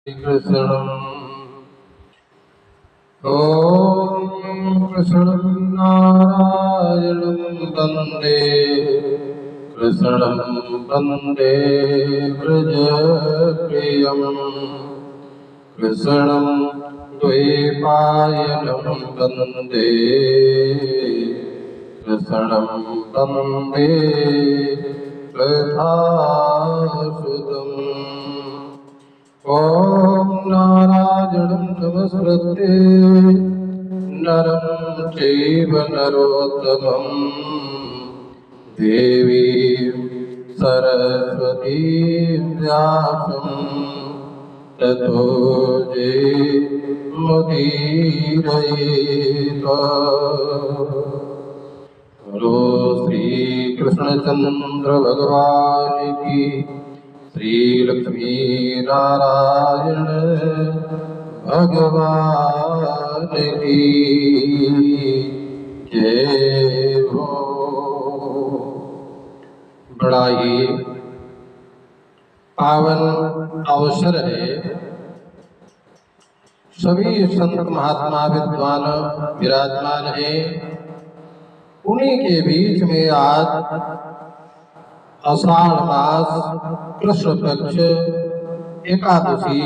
कृष्णं ॐ कृष्णं नारायणं वन्दे कृष्णं वन्दे व्रजप्रियं कृष्णं द्वैपायनं वन्दे कृष्णं वन्दे कृष्णसुतं ॐ नारायणं नमस्कृत्य नरं चैव नरोत्तमं देवीं सरस्वतीं व्यासं ततो जयमुदीरयेत्। बोलो श्री कृष्णचंद्र भगवान की, श्री लक्ष्मी नारायण भगवान की जय हो। बड़ा ही पावन अवसर है। सभी संत महात्मा विद्वान विराजमान हैं। उन्हीं के बीच में आज आषाढ़ मास कृष्ण पक्ष एकादशी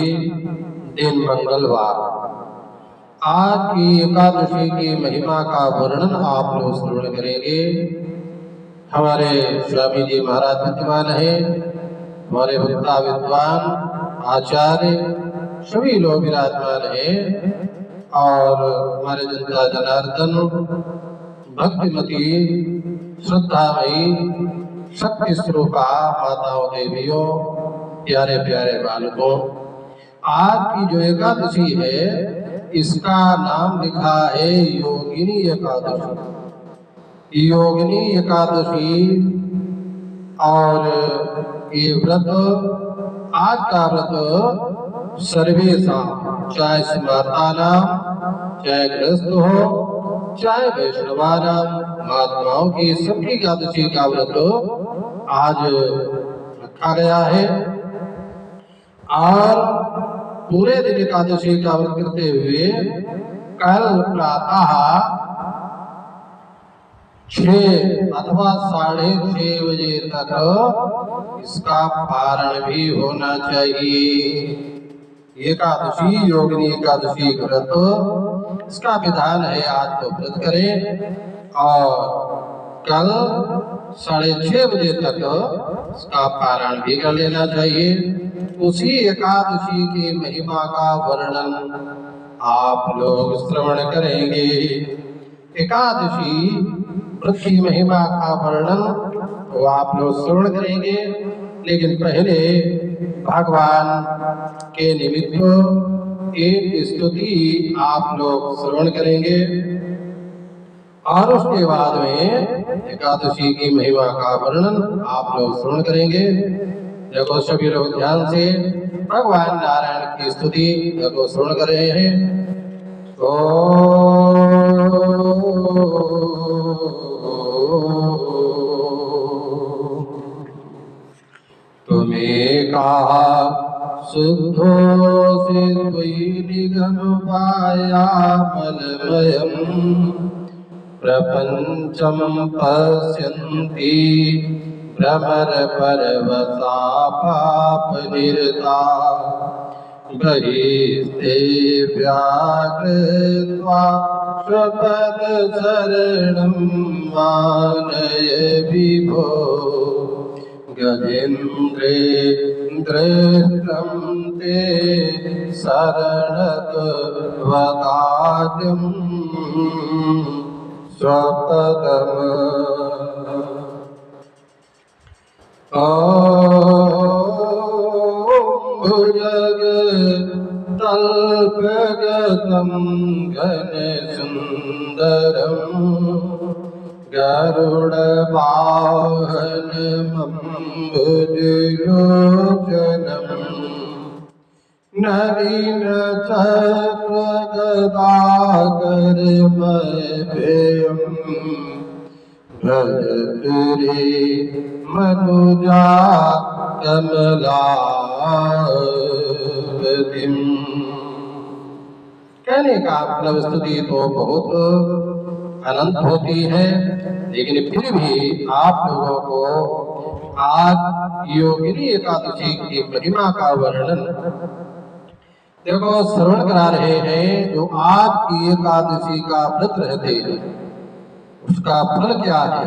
दिन मंगलवार। आज की एकादशी की महिमा का वर्णन आप लोग श्रवण करेंगे। हमारे स्वामी जी महाराज विद्यमान है, हमारे भक्ता विद्वान आचार्य सभी लोग विराजमान हैं और हमारे जनता जनार्दन भक्तिमती श्रद्धामयी शक्ति स्वरूपा माताओं देवियों प्यारे प्यारे बालकों, आज की जो एकादशी है इसका नाम लिखा है योगिनी एकादशी। योगिनी एकादशी और ये व्रत, आज का व्रत सर्वेशा, चाहे स्मार्ता नाम, चाहे गृहस्थ हो, चाहे वैष्णवाना महात्माओं की सबकी एकादशी का व्रत आज रखा गया है। और पूरे दिन एकादशी का व्रत करते हुए कल प्रातः 6 अथवा 6:30 बजे तक इसका पारण भी होना चाहिए। एकादशी योगिनी एकादशी व्रत इसका विधान है, आज तो व्रत करें और कल 6:30 बजे तक इसका पारण भी कर लेना चाहिए। उसी एकादशी की महिमा का वर्णन आप लोग श्रवण करेंगे। एकादशी व्रत की महिमा का वर्णन वो आप लोग श्रवण करेंगे, लेकिन पहले भगवान के निमित्त एक स्तुति आप लोग श्रवण करेंगे और उसके बाद में एकादशी की महिमा का वर्णन आप लोग श्रवण करेंगे। देखो सभी लोग ध्यान से भगवान नारायण की स्तुति देखो श्रवण कर रहे हैं। तुम्हें कहा शुद्धो से निगम पाया मलमयम् प्रपंचम पश्यन्ति भ्रमर परवसा पाप निरता बहिस्ते व्याकृत्वा स्वपद शरणं मानय विभो गजेन्द्रेन्द्रं ते शरणत्वकार्यं स्वपदम् भुजग तल्पगतं घनसुन्दरं गरुडवाहनमम्बुजलोचनं नवीनचक्रगदाकरमभयम् भजतुरे मनुजा कमला स्तुतिम्। कहने का मतलब स्तुति तो बहुत अनंत होती है, लेकिन फिर भी आप लोगों को आज योगिनी एकादशी की महिमा का वर्णन देखो श्रवण करा रहे हैं। जो आज की एकादशी का व्रत रहते हैं उसका फल क्या है।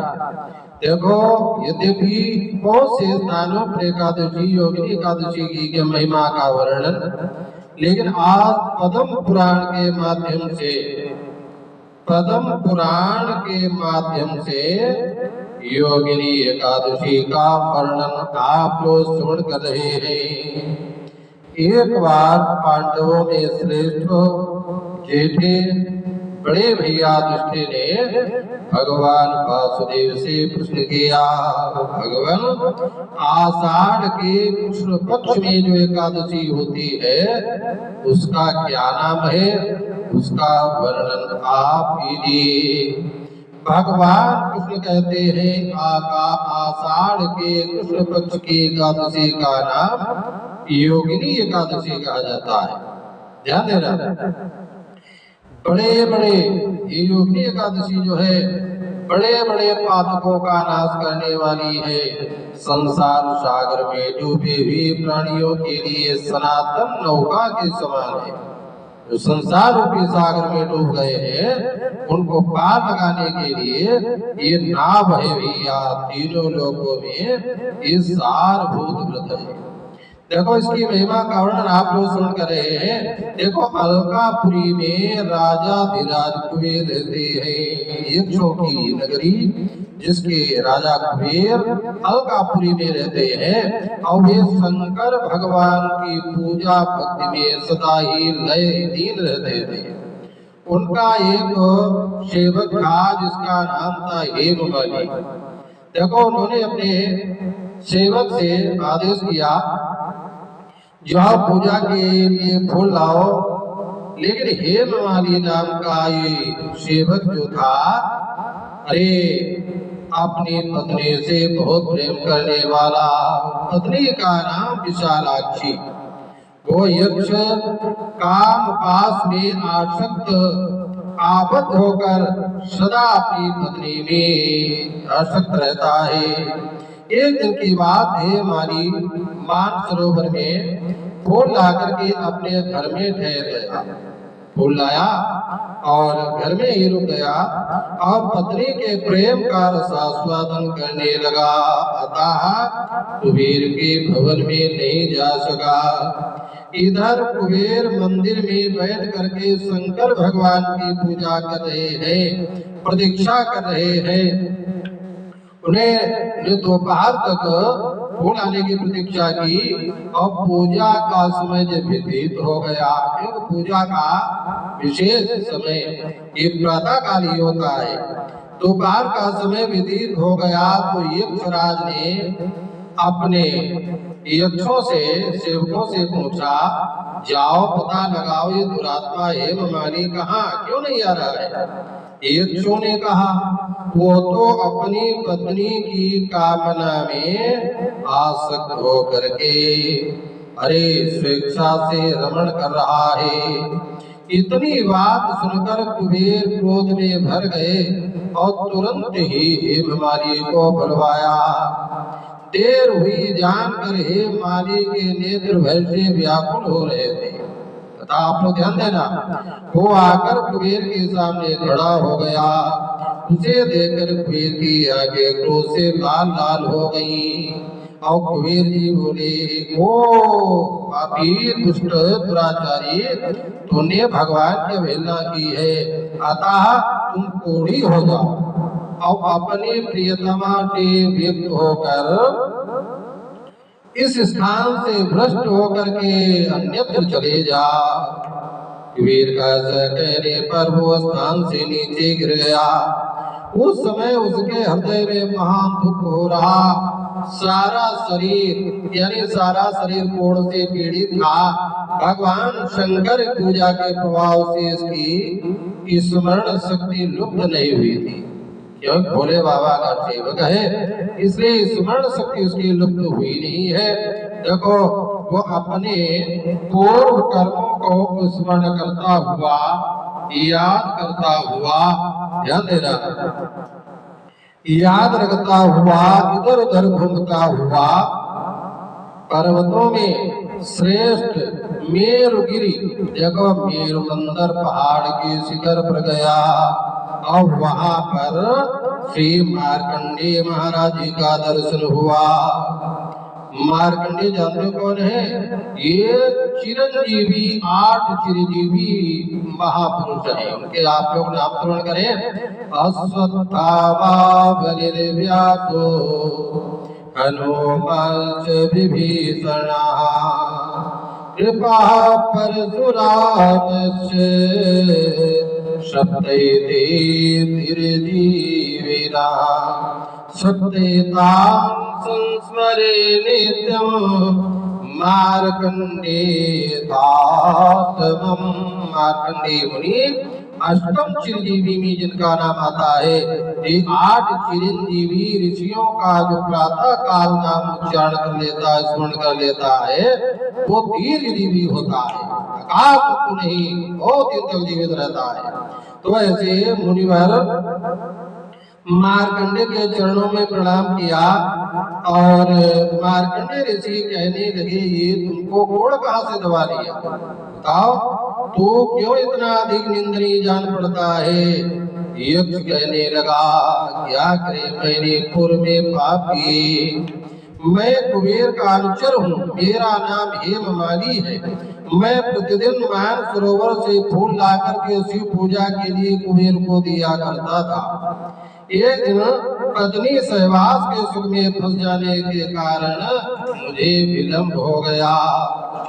देखो यद्यपि बहुत से स्थानों पर एकादशी योगिनी एकादशी की महिमा का वर्णन, लेकिन आज पद्म पुराण के माध्यम से योगिनी एकादशी का वर्णन आप लोग श्रवण कर रहे हैं। एक बार पांडवों में श्रेष्ठ जेठे बड़े भैया युधिष्ठिर ने भगवान वासुदेव से प्रश्न किया, भगवान आषाढ़ के कृष्ण पक्ष में जो एकादशी होती है उसका क्या नाम है, उसका वर्णन आप कीजिए। भगवान कृष्ण कहते हैं आषाढ़ के कृष्ण पक्ष की एकादशी का नाम योगिनी एकादशी कहा जाता है। ध्यान देना, बड़े बड़े ये योगिनी एकादशी जो है बड़े बड़े पातकों का नाश करने वाली है। संसार सागर में डूबे हुए प्राणियों के लिए सनातन नौका के समान है। जो संसार रूपी सागर में डूब गए हैं उनको पार लगाने के लिए ये नाव है भैया। तीनों लोगों में ये सारभूत व्रत है। देखो इसकी महिमा का वर्णन आप लोग सुन कर रहे हैं। देखो अलकापुरी में राजा धीराज कुबेर रहते हैं, यक्षों की नगरी जिसके राजा कुबेर अलकापुरी में रहते हैं और वे शंकर भगवान की पूजा भक्ति में सदा ही लय लीन रहते थे। उनका एक सेवक था जिसका नाम था हेममाली। देखो उन्होंने अपने सेवक से आदेश किया जाओ पूजा के लिए फूल लाओ, लेकिन हेममाली नाम का ये सेवक जो था अरे अपनी पत्नी से बहुत प्रेम करने वाला, पत्नी का नाम विशालाक्षी। वो यक्ष काम पास में आबद्ध होकर सदा अपनी पत्नी में आसक्त रहता है। एक दिन की बात है, हेममाली मानसरोवर में फूल ला करके अपने घर में ठहर गया। फूल लाया और घर में ही रुक गया और पत्नी के प्रेम का रसास्वादन करने लगा। अतः कुबेर के भवन में नहीं जा सका। इधर कुबेर मंदिर में बैठ करके शंकर भगवान की पूजा कर रहे हैं, प्रतीक्षा कर रहे हैं। उन्हें दोपहर तक फूल आने की प्रतीक्षा की और पूजा का समय जब व्यतीत हो गया, क्योंकि पूजा का विशेष समय ये प्रातः काल ही होता है। दोपहर का समय व्यतीत हो गया तो यक्षराज ने अपने यक्षों से सेवकों से पूछा, जाओ पता लगाओ ये दुरात्मा हेममाली कहाँ क्यों नहीं आ रहा है। यक्षों ने कहा वो तो अपनी पत्नी की कामना में आसक्त होकर के अरे स्वेच्छा से रमण कर रहा है। इतनी बात सुनकर कुबेर क्रोध में भर गए और तुरंत ही हेममाली को बुलवाया। देर हुई जानकर हेममाली के नेत्र भय से व्याकुल हो रहे थे। आप लोग ध्यान देना, वो आकर कुबेर के सामने खड़ा हो गया। उसे देखकर कुबेर की आंखें क्रोध से लाल लाल हो गई और कुबेर जी बोले, ओ पापी दुष्ट दुराचारी, तूने भगवान की अवहेलना की है, अतः तुम कोढ़ी हो जाओ और अपने प्रियतमा से व्यक्त होकर इस स्थान से भ्रष्ट होकर के अन्यत्र चले जा। कुबेर का कहने पर वो स्थान से नीचे गिर गया। उस समय उसके हृदय में महान दुख हो रहा। सारा शरीर कोढ़ से पीड़ित था। भगवान शंकर पूजा के प्रभाव से इसकी स्मरण शक्ति लुप्त नहीं हुई थी, क्योंकि भोले बाबा का सेवक है, इसलिए स्मरण शक्ति उसकी लुप्त हुई नहीं है। देखो वो अपने पूर्व कर्मों को स्मरण करता हुआ, याद करता हुआ, ध्यान देना, याद रखता हुआ, इधर उधर घूमता हुआ पर्वतों में श्रेष्ठ मेरुगिरी, देखो मेरुदंडर पहाड़ के शिखर पर गया और वहां पर श्री मार्कंडेय महाराज जी का दर्शन हुआ। मार्कंडेय जानते कौन है? ये चिरंजीवी 8 चिरंजीवी महापुरुष हैं। उनके आप लोग नाम श्रवण करें। अश्वत्थामा बलिर्व्यासो हनुमंत विभीषणः कृपा परशुरामस्य सप्तैते चिरजीविना सप्तैतां संस्मरे नित्यं मार्कंडेय दासमं। मार्कंडेय मुनि अष्टम चिरंजीवी में जिनका नाम आता है, ये 8 चिरंजीवी ऋषियों का जो प्रातः काल नाम उच्चारण कर लेता है, स्मरण कर लेता है, वो दीर्घजीवी होता है, अकाल मृत्यु नहीं, बहुत दिन तक जीवित रहता है। तो ऐसे मुनिवर मार्कंडेय के चरणों में प्रणाम किया और मार्कंडेय ऋषि कहने लगे, ये तुमको कोड़ कहाँ से दबा लिया? बताओ, तो क्यों इतना अधिक निंदनीय जान पड़ता है? यक्ष कहने लगा, क्या करे, मैंने पूर्व में पाप किए। मैं कुबेर का अनुचर हूँ, मेरा नाम हेममाली है। मैं प्रतिदिन मान सरोवर से फूल लाकर के शिव पूजा के लिए कुबेर को दिया करता था। एक दिन पत्नी सहवास के सुख में फंस जाने के कारण मुझे विलंब हो गया,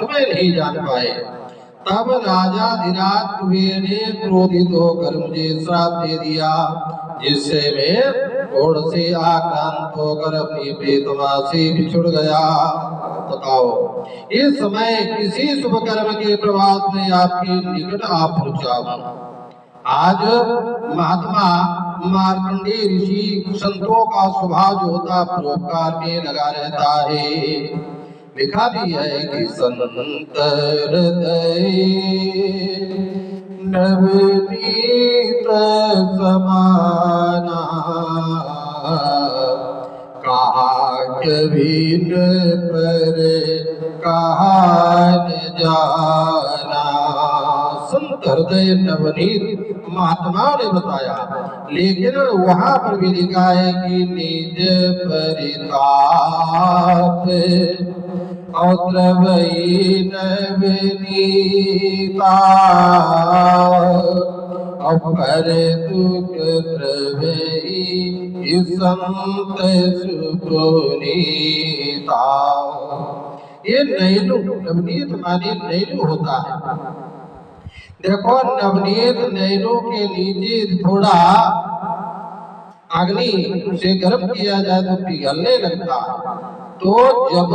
समय नहीं जान पाए। तब राजा धीराज कुबेर ने क्रोधित होकर मुझे श्राप दे दिया, जिससे मैं घोड़ से आक्रांत होकर अपनी प्रीतमा से बिछुड़ गया। बताओ, इस समय किसी शुभ कर्म के प्रभाव में आपके निकट आ पहुंचा हूं। आज महात्मा मार्कंडेय ऋषि संतों का स्वभाव जो होता परोपकार में लगा रहता है। लिखा भी है कि संत हृदय नवनीत समाना कहा कभी न पर कहा न जाना। संत हृदय नवनीत महात्मा ने बताया, लेकिन वहां पर भी लिखा है कि निज परिताप औद्रवई नवनीता अपर दुख द्रवई संत सुपुनीता। ये नैनु, नवनीत माने नैनु होता है। देखो, नवनीत नैनों के नीचे थोड़ा अग्नि से गर्म किया जाए तो पिघलने लगता है, तो जब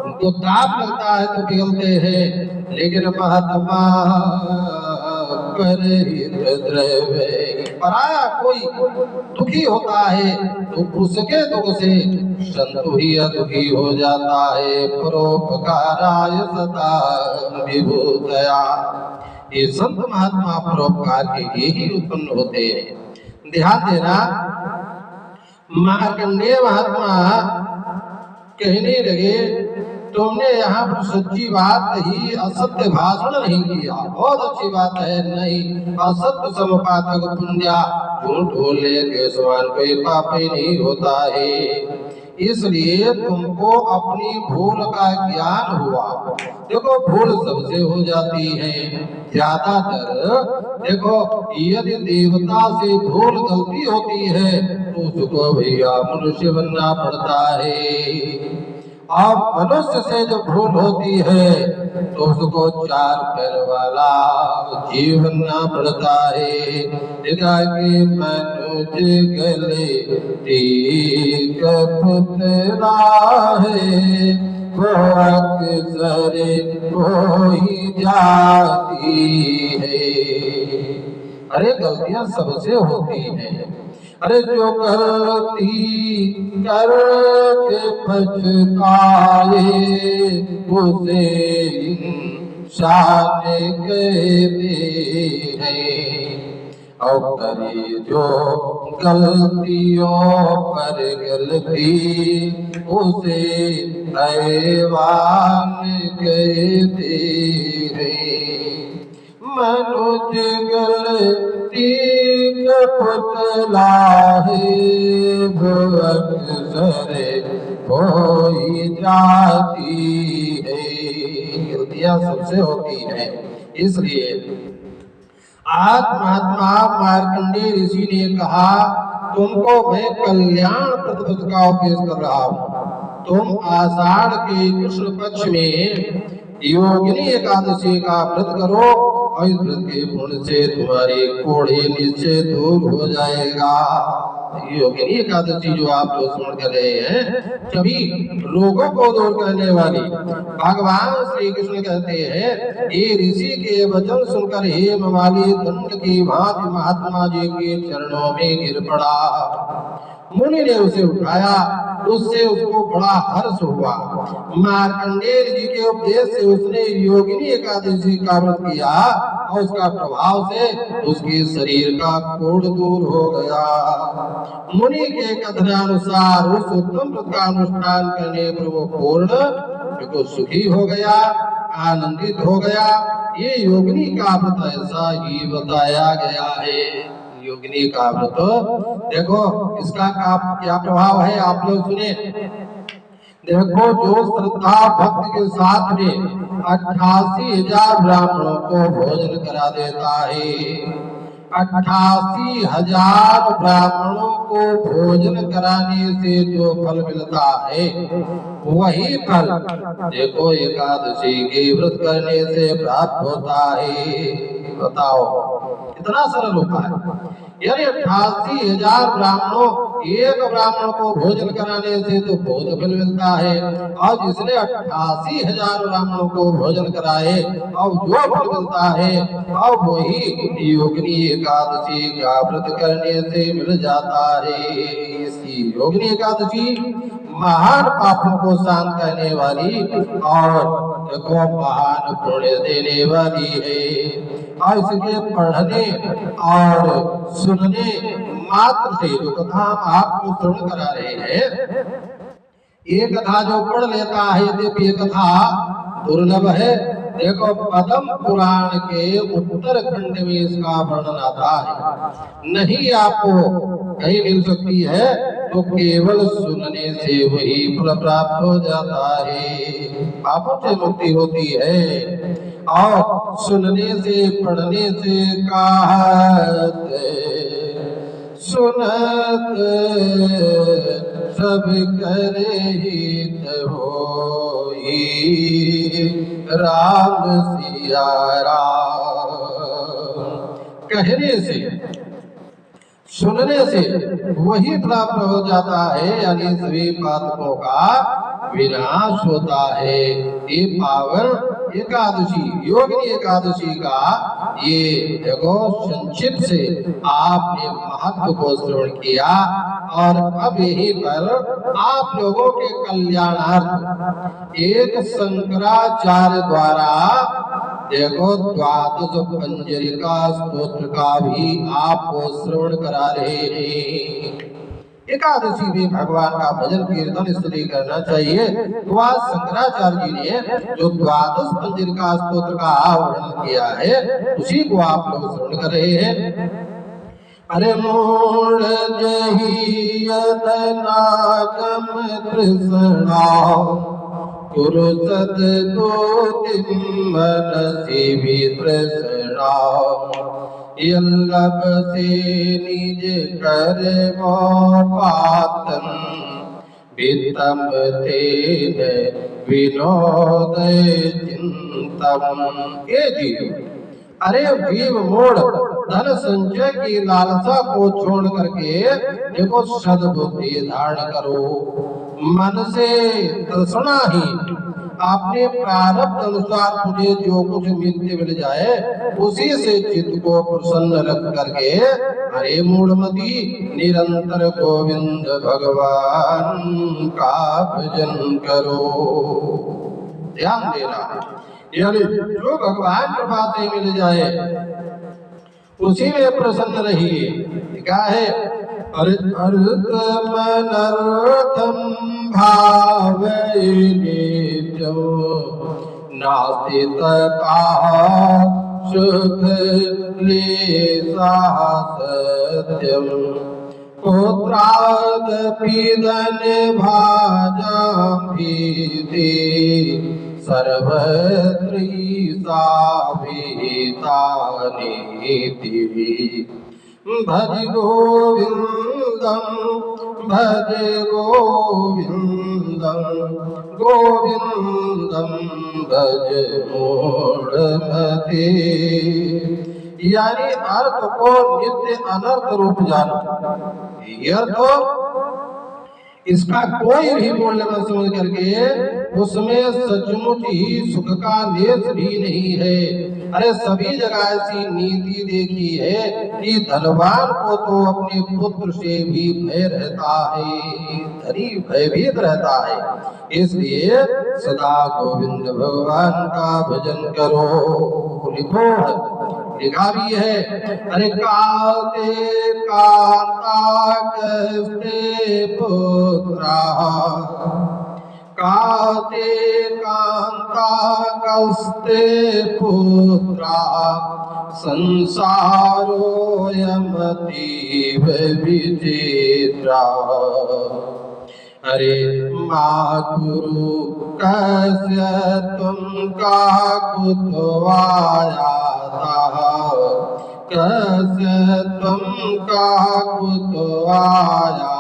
उनको ताप लगता है तो पिघलते हैं। लेकिन महात्मा पराया कोई दुखी होता है तो उसके दुख से संतु ही दुखी हो जाता है। परोपकाराय सदा विभूतया। ये संत महात्मा परोपकार के लिए ही उत्पन्न होते हैं। ध्यान देना, मार्कंडेय महात्मा कहने लगे, तुमने यहाँ पर सच्ची बात कही, असत्य भाषण नहीं किया, बहुत अच्छी बात है। नहीं, असत्य समपातक पुण्या, झूठ बोलने के समान कोई पाप ही नहीं होता है। इसलिए तुमको अपनी भूल का ज्ञान हुआ। देखो, भूल सबसे हो जाती है ज्यादातर। देखो, यदि देवता से भूल गलती होती है तो उसको भैया मनुष्य बनना पड़ता है। अब मनुष्य से जो भूल होती है तो उसको 4 पैर वाला जीव बनना पड़ता है। देखा कि मनुज गले टीक पुतला है, वो अक्सर हो ही जाती है। अरे गलतियां सबसे होती हैं। अरे जो गलती करके पछताए उसे इंसान कहते हैं, और करे जो गलतियों पर गलती उसे हैवान कहते हैं। मनुष्य गलती का पुतला है, वो अक्सर हो ही जाती है। गलतियां सबसे होती हैं, इसलिए आज महात्मा मार्कंडेय ऋषि ने कहा, तुमको मैं कल्याण प्रतिपद का उपदेश कर रहा हूँ। तुम आषाढ़ के कृष्ण पक्ष में योगिनी एकादशी का व्रत करो, और इस व्रत के पुण्य से तुम्हारी कोढ़ी निश्चय दूर हो जाएगा। योगिनी एकादशी जो आप लोग सुन कर रहे हैं, सभी रोगों को दूर करने वाली। भगवान श्री कृष्ण कहते हैं, ये ऋषि के वचन सुनकर हे मवाली दंड की भांति महात्मा जी के चरणों में गिर पड़ा। मुनि ने उसे उठाया, उससे उसको बड़ा हर्ष हुआ। मार्कंडेय जी के उपदेश से उसने योगिनी एकादशी का व्रत किया, और उसका प्रभाव से उसके शरीर का कोढ़ दूर हो गया। मुनि के कथनानुसार उस उत्तम व्रत का अनुष्ठान करने पर वो पूर्ण सुखी हो गया, आनंदित हो गया। ये योगिनी का व्रत ऐसा ही बताया गया है। योगिनी का व्रत देखो, इसका क्या प्रभाव है आप लोग सुने। देखो, जो श्रद्धा भक्ति के साथ में 88,000 ब्राह्मणों को भोजन करा देता है, 88,000 ब्राह्मणों को भोजन कराने से जो फल मिलता है, वही फल देखो एकादशी के व्रत करने से प्राप्त होता है। बताओ कितना सरल उपाय। यानी 88,000 ब्राह्मणों, एक ब्राह्मण को भोजन कराने से तो बहुत फल मिलता है, और जिसने 88,000 ब्राह्मणों को भोजन कराए और जो फल मिलता है, और वही योगिनी एकादशी का व्रत करने से मिल जाता है। इसी योगिनी एकादशी महान पापों को शांत करने वाली और देखो महान पुण्य देने वाली है। और इसके पढ़ने और सुनने मात्र से, जो कथा हम आपको श्रवण करा रहे हैं, ये कथा जो पढ़ लेता है, ये कथा दुर्लभ है। देखो, पद्म पुराण के उत्तरखंड में इसका वर्णन आता है, नहीं आपको कहीं मिल सकती है, तो केवल सुनने से वही फल प्राप्त हो जाता है, पापों से मुक्ति होती है। और सुनने से, पढ़ने से कहत सुनत सब करे हित होई, राम सिया राम। कहने से, सुनने से वही प्राप्त हो जाता है, यानी सभी पातकों का विनाश होता है। ये पावन एकादशी, योगिनी एकादशी का ये देखो संक्षिप्त से आपने महत्व को श्रवण किया, और अब यही पर आप लोगों के कल्याणार्थ एक शंकराचार्य द्वारा देखो द्वादश पंजरिका स्तोत्र का भी आपको श्रवण करा रहे हैं। एकादशी में भगवान का भजन कीर्तन स्तुति करना चाहिए। तो आज शंकराचार्य जी ने जो द्वादश पंजरिका स्तोत्र का वर्णन किया है, उसी को आप लोग श्रवण कर रहे हैं। अरे मूढ़ जही नागम तृष्णा कुरुसत दो मनसी भी तृष्णा, यल्लभ से निज कर पातन वितम तेन विनोद चिंतम। ये जीव, अरे जीव मोड़ धन संचय की लालसा को छोड़ करके देखो सद्बुद्धि धारण करो। मन से तृष्णा ही अपने प्रारब्ध अनुसार तुझे जो कुछ मिल जाए उसी से चित्त को प्रसन्न रख करके अरे मूढ़मती निरंतर गोविंद भगवान का भजन करो। ध्यान देना, यानी जो भगवान कृपा से मिल जाए उसी में प्रसन्न रहिए। क्या है? अर्थमनर्थम भावये नित्यं नास्ति तथा सुख क्लेशः सत्यम् पुत्रादपि धनभाजां भीते सर्वत्र ईशाभिहितानीति भज गोविंदम भज गोविंदम गोविंदम भज मूढ़मते। यानी अर्थ को नित्य अनर्थ रूप जानो। ये अर्थ इसका कोई भी मूल्य न समझ करके उसमें सचमुच ही सुख का लेस भी नहीं है। अरे सभी जगह ऐसी नीति देखी है कि धनवान को तो अपने पुत्र से भी भय रहता है, धनी भयभीत रहता है। इसलिए सदा गोविंद भगवान का भजन करो। लिखा भी है, अरे काते कांता कस्ते पुत्रा काते कांता कस्ते पुत्रा संसारो यमतीव विचित्रा। अरे मातुरु कस्य तुम का कुतवाया कस्य तुम का कुतवाया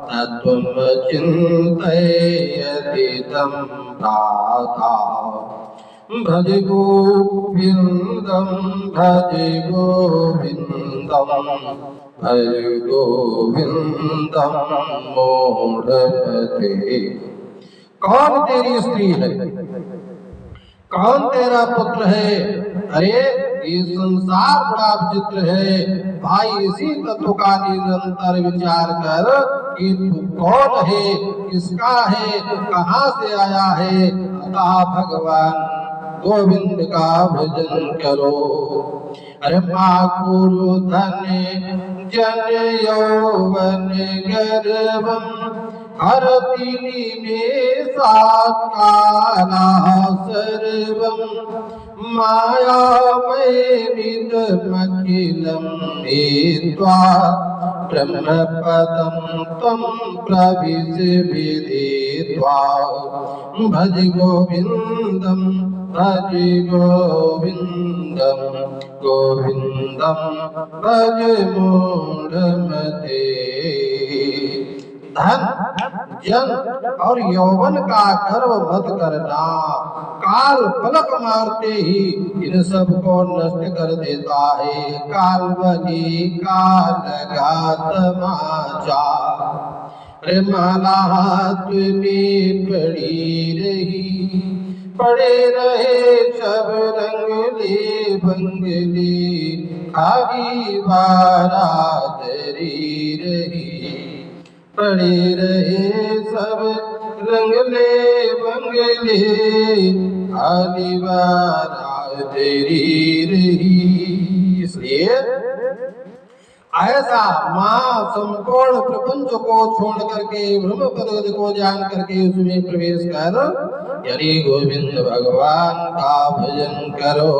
तत्त्वं चिन्तयति तं भ्राता। भज गोविंदम भज गोविंदम भज गोविंदम मूढ़मते। कौन तेरी स्त्री है, कौन तेरा पुत्र है? अरे ये संसार बड़ा विचित्र है भाई। इसी तत्व का निरंतर विचार कर कि तू कौन है, किसका है, कहाँ से आया है। अतः भगवान गोविंद का भजन करो। अरे माकुरु धन जन यौवन गर्भम हरति निमेषात् कालः सर्वं मायामयमिदमखिलं नीत्वा ब्रह्मपदं त्वं प्रविश विदित्वा। भज गोविंदम भज गोविंदम गोविंदम भज मूढ़मते। धन जन और यौवन का गर्व मत करना, काल पलक मारते ही इन सब को नष्ट कर देता है। काल बनी काल घात माचा। अरे माला हाथ में पड़ी रही, पड़े रहे सब रंगले बंगले, खाली बारादरी रही। पड़े रहे सब रंगले बंगले, खाली बारादरी रही। इसलिए ऐसा माँ संपूर्ण प्रपंच को छोड़ करके ब्रह्म पद को जान करके उसमें प्रवेश कर यानी गोविंद भगवान का भजन करो,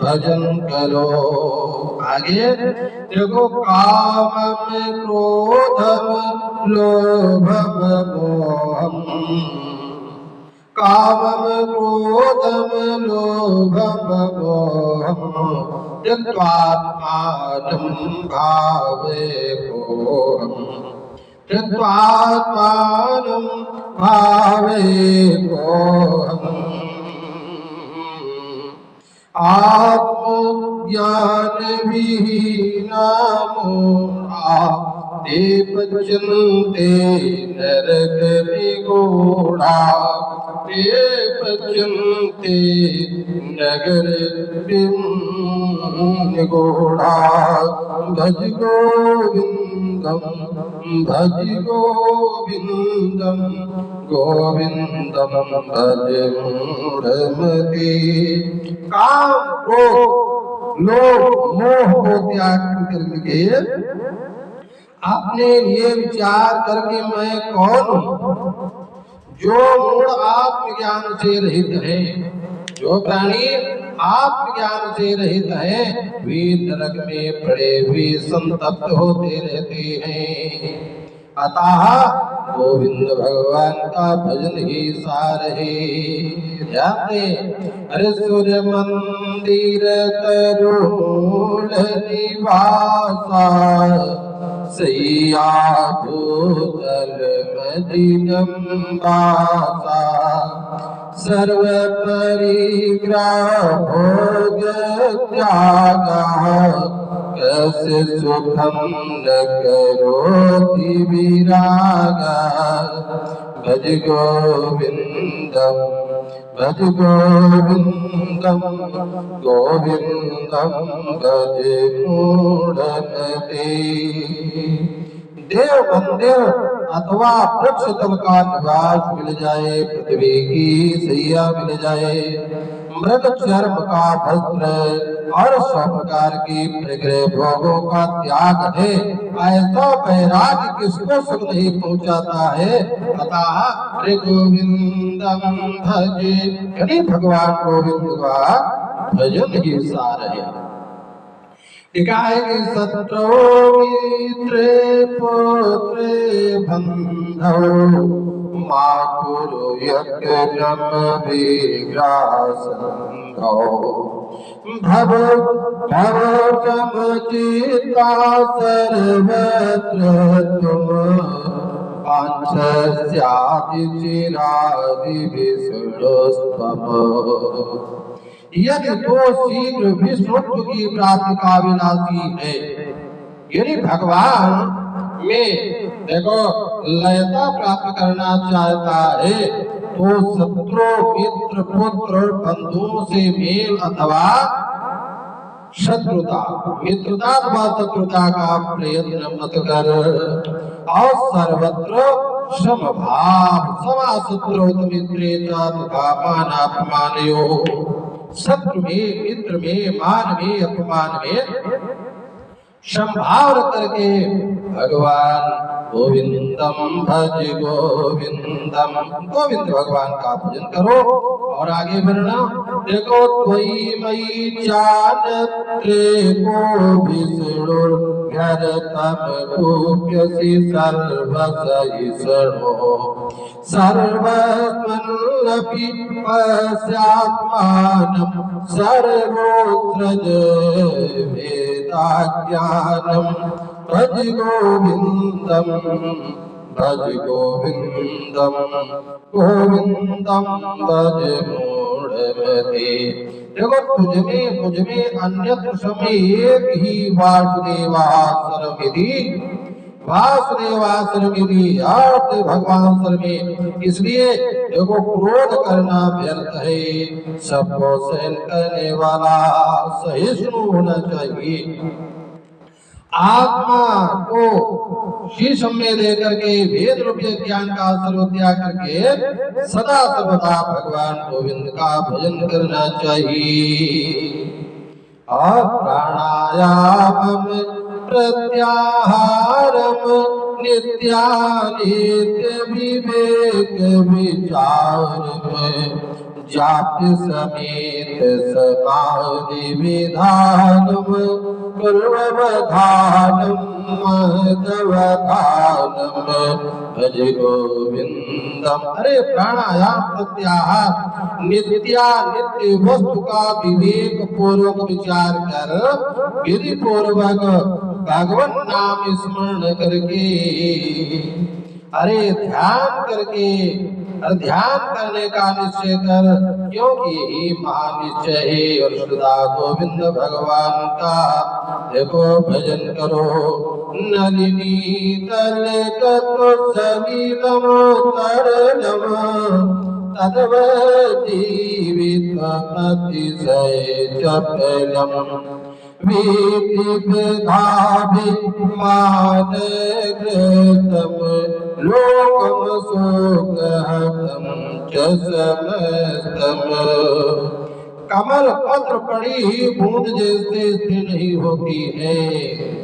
भजन करो। आगे देखो, कामम क्रोधम लोभम मोहम, कामम क्रोधम लोभम मोहम त्यक्त्वात्मानं भावयेकोऽहम्, त्यक्त्वात्मानं भावयेकोऽहम्। आत्मज्ञानविहीना मूढा ते पच्यन्ते नरकनिगूढा। ते पच्यन्ते नगर निगूढ़ा भज गोविंदम गोविंदम भज मूढ़मते। काम क्रोध लोभ मोह को त्याग करके अपने लिए विचार करके मैं कौन हूँ, जो मूढ़ आत्मज्ञान से रहित है, जो प्राणी आत्मज्ञान से रहित है, वे नरक में पड़े हुए संतप्त होते रहते हैं। अतः गोविंद भगवान का भजन ही सार है। जाते अरे सूर्य मंदिर तरुण निवासा, सैया भूतल मदिनम्बासा, सर्व परिग्रह भोग त्यागा, कैसे सुखम न करोति विरागा। भज गोविंदम गोविंदम भज मूढ़मते। देव बंदेव अथवा वृक्ष तल का निवास मिल जाए, पृथ्वी की सैया मिल जाए, मृग चर्म का वस्त्र और सब प्रकार के परिग्रह भोगों का त्याग है, ऐसा वैराग्य किसको सुख नहीं पहुंचाता है। अतः हरे गोविंदम भजे, यानी भगवान गोविंद का भजन ही सार है। लिखा है कि शत्रु मित्रे पुत्रे बंधो, मातुर यज्ञम विग्रासंधो, भव भव समचिता सर्वत्र तुम, पांचस्यादि चिरादि विष्णुस्तम। यदि तो शीघ्र विष्णुत्व की प्राप्ति का अभिलाषी है, यदि भगवान में देखो लयता प्राप्त करना चाहता है, तो शत्रु मित्र पुत्र बंधुओं से मेल अथवा शत्रुता, मित्रता अथवा शत्रुता का प्रयत्न मत कर, और सर्वत्र समभाव समाशत्रु मित्रे तथा मानापमानयो, शत्रु में मित्र में मान में अपमान में संभाव करके भगवान गोविंदम भज गोविंदम, गोविंद भगवान का भजन करो। और आगे बढ़ना, देखो त्वयि मयि चानत्रे को विष्णु घर तम कूप्यसि सर्वसहिष्णो, सर्वस्मन्नपि पश्यात्मानं, सर्वोत्र वेदाज्ञानं। भज गोविंदम गोविंदम भज मूढ़मते। देखो तुझमें मुझमें अन्यत्र समय एक ही वासुदेवासरमिति, वासुदेवासरमिति अर्थ भगवान सर में। इसलिए देखो क्रोध करना व्यर्थ है, सबको सहन करने वाला सहिष्णु होना चाहिए। आत्मा को शीश में लेकर के वेद रूपी ज्ञान का सर्वत्याग करके सदा सर्वदा भगवान गोविंद का भजन करना चाहिए। और प्राणायाम प्रत्याहारम नित्यानित्य विवेक विचार में, जाप्य समेत समाधि विधानम, पूर्ववधानम महदवधानम। भज गोविंदम। अरे प्राणायाम प्रत्याहार नित्यानित्य वस्तु का विवेक पूर्वक विचार कर, विधि पूर्वक भगवान नाम स्मरण करके अरे ध्यान करके, अरे ध्यान करने का निश्चय कर, क्योंकि यही महानिश्चय है। और सदा गोविंद भगवान का देखो भजन करो। नलिनी तल कतो सलीलम तरलम तदव जीवित अतिशय चपलम विधिविधाभिमान कृतम लोकम शोकहतम च समस्तम। कमल पत्र पड़ी ही बूंद जैसे स्थिर नहीं होती है,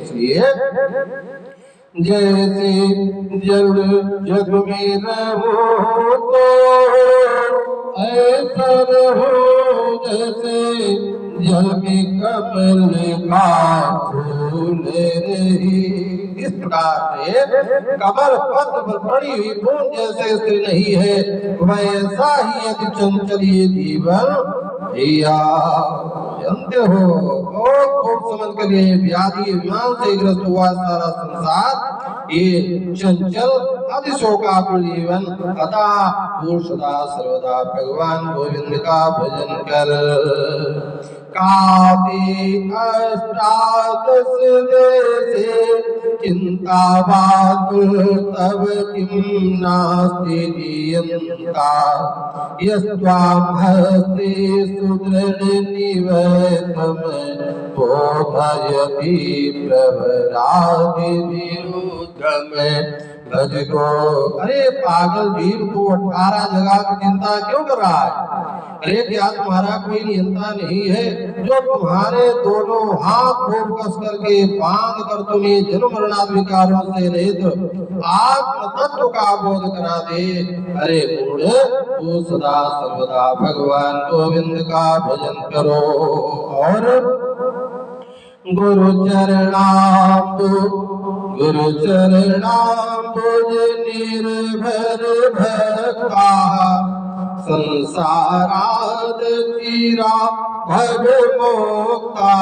इसलिए जैसे जल जग में रहो तो ऐसा रहो जैसे जल में कमल का फूल रही। इस प्रकार से कमल पत्र पर पड़ी हुई बूंद जैसे स्थिर नहीं है, वैसा ही यदि चंचल ये जीवन भैया जानते हो। और खूब समझ कर ये व्याधि विमान से ग्रस्त हुआ सारा संसार ये चंचल अतिशोकाकुल जीवन। अतः तू सदा सर्वदा भगवान गोविंद का भजन कर। काते अष्टादश देशे चिंता तब किम नास्ति दीयन्ता यस्त्वां हस्ते सुदृढ़ निवतम बोधयति प्रवरादि विरुद्धम भज को। अरे पागल वीर, तू 18 जगह की चिंता क्यों कर रहा है? अरे क्या तुम्हारा कोई नियंता नहीं है जो तुम्हारे दोनों हाथ खूब कस करके बांध कर तुम्हें जन्म मरणादि विकारों से रहित आत्म तत्व का बोध करा दे? अरे मूढ़, तू सदा सर्वदा भगवान गोविंद का भजन करो। और गुरु चरणाम्बुज निर्भर भक्ता संसाराद चीरा भव मोक्ता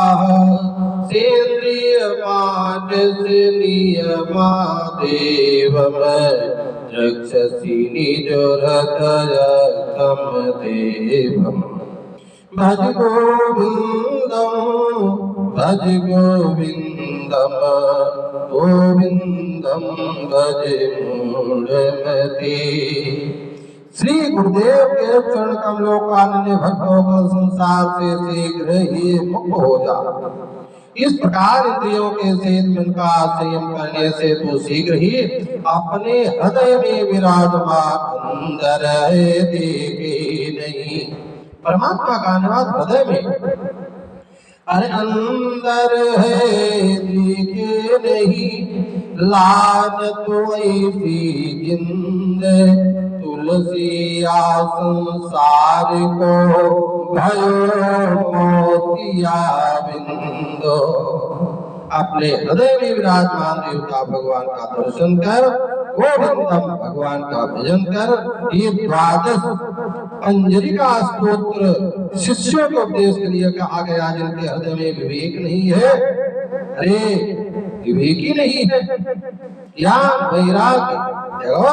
सेन्द्रिय मानस नियमा देवम रक्षसि निज हृदय तम देवम। भज गोविंदम भज गोविंदम गोविंदम भज मूढ़मते। श्री गुरुदेव के चरण कमलों का अन्य भक्त होकर संसार से शीघ्र ही मुक्त हो जा। इस प्रकार इंद्रियों के सहित मन का संयम करने से तू शीघ्र ही अपने हृदय में विराजमान अंदर देखे नहीं। परमात्मा का निवास हृदय में, अरे अंदर है दिखे नहीं। लाज तो ऐसी जिंद तुलसिया संसार को भयो मोतिया बिंदो। अपने हृदय में विराजमान देवता भगवान का दर्शन कर, गोविंदम भगवान का भजन कर। ये 12 अंजलिका स्तोत्र शिष्यों को उपदेश के लिए कहा गया जिनके हृदय में विवेक नहीं है। अरे विवेक ही नहीं है, ज्ञान वैराग्य, देखो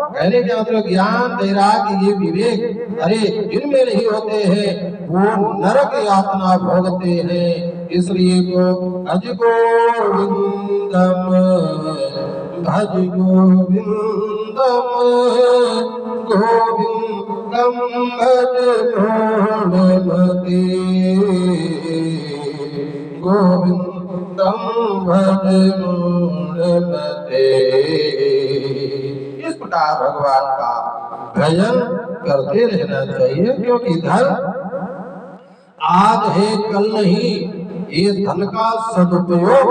कहने का मतलब ज्ञान वैराग्य ये विवेक अरे जिनमें नहीं होते हैं वो नरक यातना भोगते हैं। इसलिए को भज गोविंदम भज गोविंदम गोविंदम भज मूढ़मते गोविंदम भज मूढ़मते। इस प्रकार भगवान का भजन करते रहना चाहिए, क्योंकि धन आज है कल नहीं। ये धन का सदुपयोग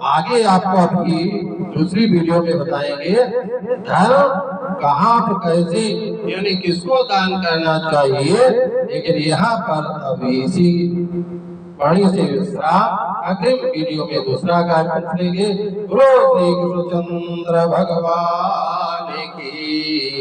आगे आपको अभी दूसरी वीडियो में बताएंगे। धन कहाँ पर कैसे यानी किसको दान करना चाहिए, लेकिन यहाँ पर अभी इसी वाणी से विश्राम। अग्रिम वीडियो में दूसरा कार्यक्रम सुनेंगे। गुरु श्री कृष्णचंद्र भगवान की।